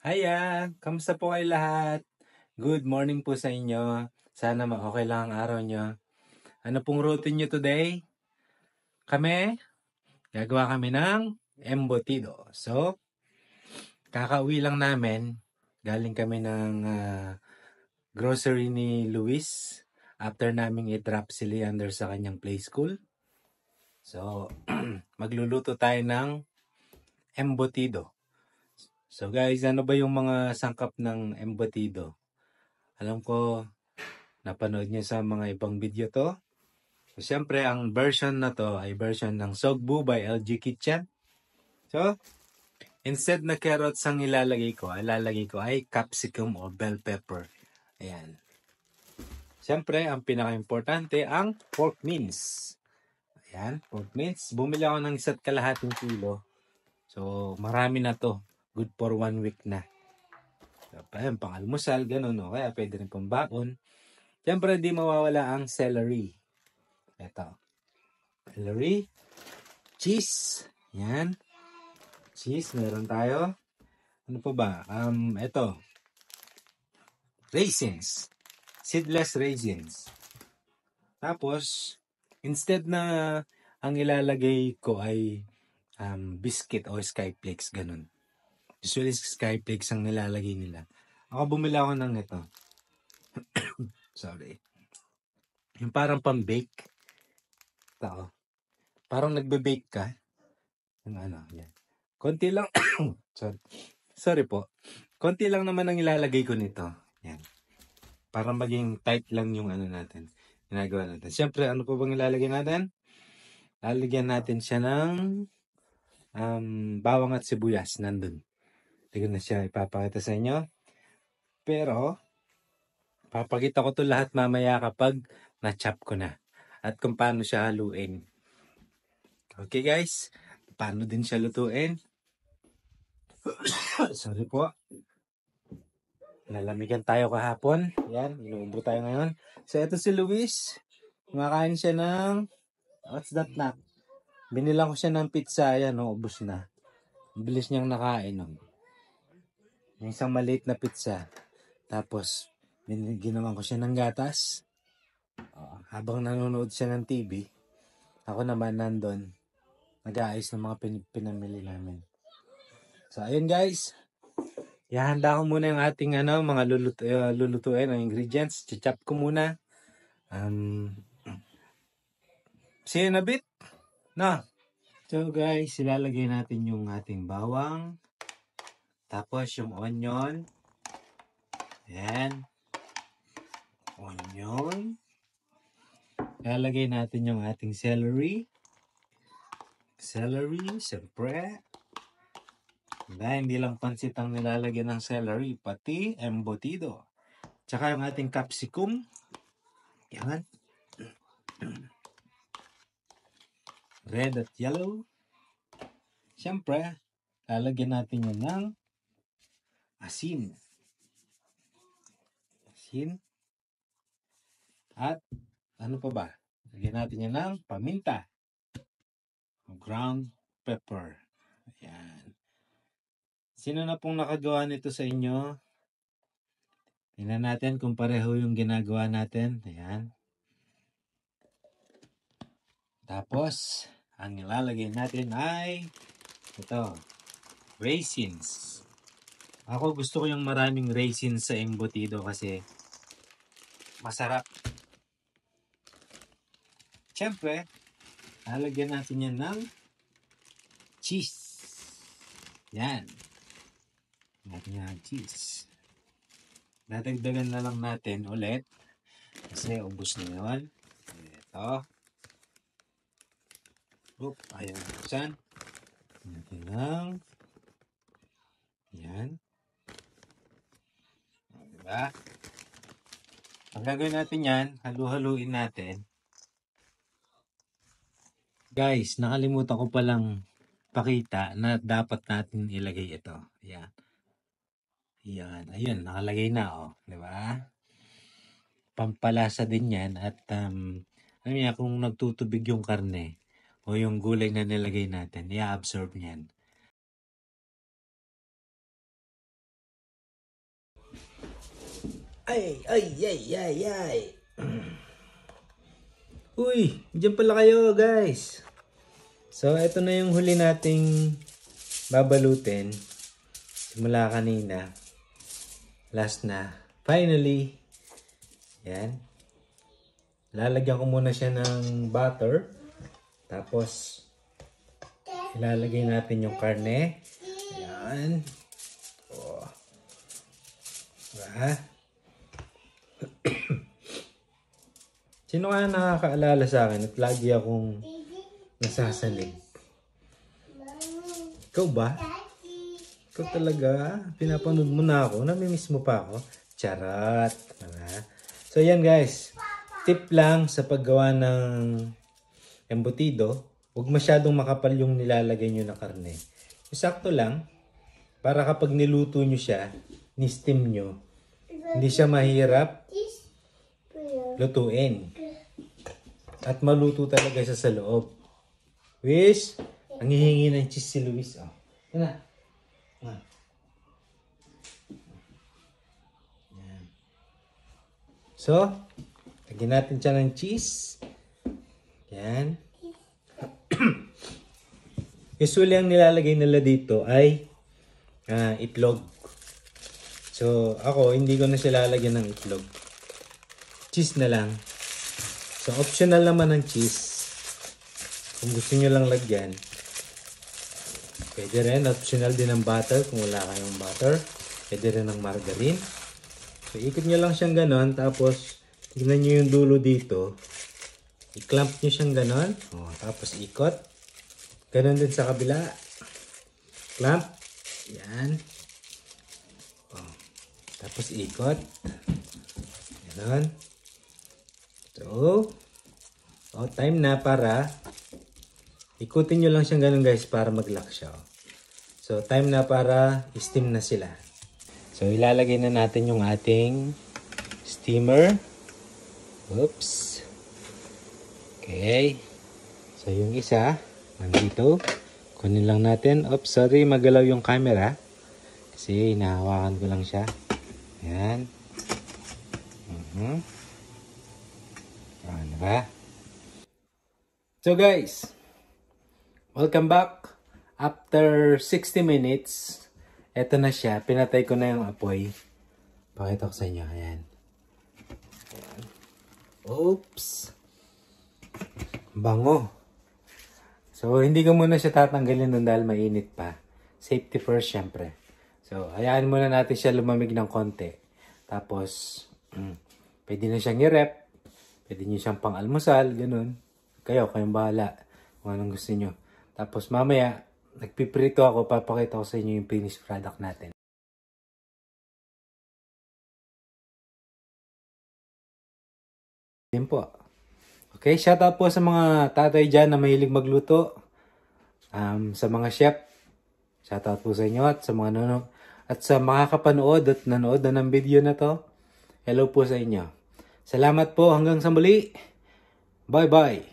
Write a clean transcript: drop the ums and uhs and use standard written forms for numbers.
Hiya! Kamusta po kayo lahat? Good morning po sa inyo. Sana okay lang ang araw nyo. Ano pong routine nyo today? Gagawa kami ng embutido. So, kakauwi lang namin. Galing kami ng grocery ni Luis after naming i-drop si Leander sa kanyang play school. So, magluluto tayo ng embutido. So guys, ano ba yung mga sangkap ng embutido? Alam ko, napanood niyo sa mga ibang video to. So, siyempre, ang version na to ay version ng Sogbu by LG Kitchen. So, instead na carrots ang ilalagay ko ay capsicum o bell pepper. Ayan. Siyempre, ang pinaka-importante, ang pork mince. Ayan, pork mince. Bumili ako ng 1.5 kilo. So, marami na to. Good for 1 week na. So, pang-almusal, ganun. O kaya pwede rin pang baon. Siyempre, di mawawala ang celery. Ito. Celery. Cheese. Yan. Cheese. Meron tayo. Ano pa ba? Ito. Raisins. Seedless raisins. Tapos, instead na ang ilalagay ko ay biscuit o skyflakes, ganun. Usually, skyflakes ang nilalagay nila. Ako bumili ako ng ito. Sorry. Yung parang pang-bake. Ito. Parang nagbe-bake ka. Yung ano, yan. Konti lang. Sorry po. Konti lang naman ang ilalagay ko nito. Yan. Para maging tight lang yung ano natin. Ginagawa natin. Siyempre, ano po bang ilalagay natin? Lalagyan natin siya ng bawang at sibuyas. Nandun. Hindi ko na siya ipapakita sa inyo. Pero, papakita ko to lahat mamaya kapag na-chop ko na. At kung paano siya haluin. Okay guys, paano din siya lutuin? Sorry po. Nalamigan tayo kahapon. Yan, inuubo tayo ngayon. So, ito si Luis. Kumakain siya ng, what's that na? Binilang ko siya ng pizza. Yan, ubos na. Bilis niyang nakain. Yung isang maliit na pizza. Tapos, ginawan ko siya ng gatas. Habang nanonood siya ng TV, ako naman nandun. Nag-aayos ng mga pinamili namin. So, ayun guys. Ihanda ko muna yung ating mga lulutuin, ang ingredients. Chichop ko muna. See you in a bit. No. So guys, ilalagay natin yung ating bawang. Tapos yung onion. Ayan. Onion. Ilalagay natin yung ating celery. Celery, siyempre. Dahil hindi lang pansit ang nilalagyan ng celery, pati embutido. Tsaka yung ating capsicum. Yan. Red at yellow. Siyempre, lalagyan natin yun ng asin. Asin. At ano pa ba? Lagyan natin yan ng paminta. Ground pepper. Ayan. Sino na pong nakagawa nito sa inyo? Tingnan natin kung pareho yung ginagawa natin. Ayan. Tapos, ang ilalagay natin ay ito, raisins. Ako gusto ko yung maraming raisins sa embutido kasi masarap. Siyempre, lalagyan natin yan ng cheese. Yan. Natin yan cheese. Dadagdagan na lang natin ulit kasi ubos na yun. Ito. Oop, ayaw buksan. Natin lang. Yan. Diba? Ang gagawin natin yan, halu-haluin natin. Guys, nakalimutan ko palang pakita na dapat natin ilagay ito. Yan. Yan. Ayun, nakalagay na. Diba? Pampalasa din yan. At alam niya, kung nagtutubig yung karne o yung gulay na nilagay natin, i-absorb niyan. Ay, ay, ay, ay, ay. Uy, dyan pala kayo guys. So, ito na yung huli nating babalutin. Simula kanina. Last na. Finally. Yan. Lalagyan ko muna siya ng butter. Tapos, ilalagay natin yung karne. Yan. Oh. Diba? Sino kaya nakakaalala sa akin at lagi akong nasasalig? Ikaw ba? Ikaw talaga? Pinapanood mo na ako? Namimiss mo pa ako? Charot! So yan guys. Tip lang sa paggawa ng embutido. Huwag masyadong makapal yung nilalagay nyo na karne. Sakto lang. Para kapag niluto nyo siya, ni-steam nyo, hindi siya mahirap lutuin. At maluto talaga siya sa loob. Wish, ang hihingi ng cheese si Luis. Oh. Yan na. Yan. So, lagyan natin siya ng cheese. Yan. Usually, ang nilalagay nila dito ay itlog. So, ako, hindi ko na siya lalagyan ng itlog. Cheese na lang. So, optional naman ng cheese. Kung gusto nyo lang lagyan. Pwede rin. Optional din ng butter kung wala kayong butter. Pwede rin ng margarine. So, ikot nyo lang siyang ganon. Tapos, tignan nyo yung dulo dito. I-clamp nyo siyang ganon. O, tapos ikot. Ganon din sa kabila. Clamp. Yan. O, tapos ikot. Ganon. So, time na para ikutin nyo lang siyang ganun guys para mag-lock siya. So, time na para steam na sila. So, ilalagay na natin yung ating steamer. Oops. Okay. So, yung isa, nandito. Kunin lang natin. Oops, sorry, magalaw yung camera. Kasi, hinahawakan ko lang siya. Ayan. Ano ba? So guys, welcome back. After 60 minutes, eto na siya. Pinatay ko na yung apoy. Pakita ko sa inyo. Ayan. Ayan. Oops. Bango. So, hindi ko muna siya tatanggalin doon dahil mainit pa. Safety first, syempre. So, hayaan muna natin siya lumamig ng konti. Tapos, pwede na siyang i-rep. Pwede nyo siyang pang-almusal, ganun. Kayong bahala kung anong gusto nyo. Tapos mamaya, nagpiprito ako, papakita ko sa inyo yung finished product natin. Yan po. Okay, shoutout po sa mga tatay dyan na mahilig magluto. Sa mga chef, shoutout po sa inyo at sa mga nanonood. At sa mga kapanood at nanood na ng video na to, hello po sa inyo. Salamat po hanggang sa muli. Bye-bye.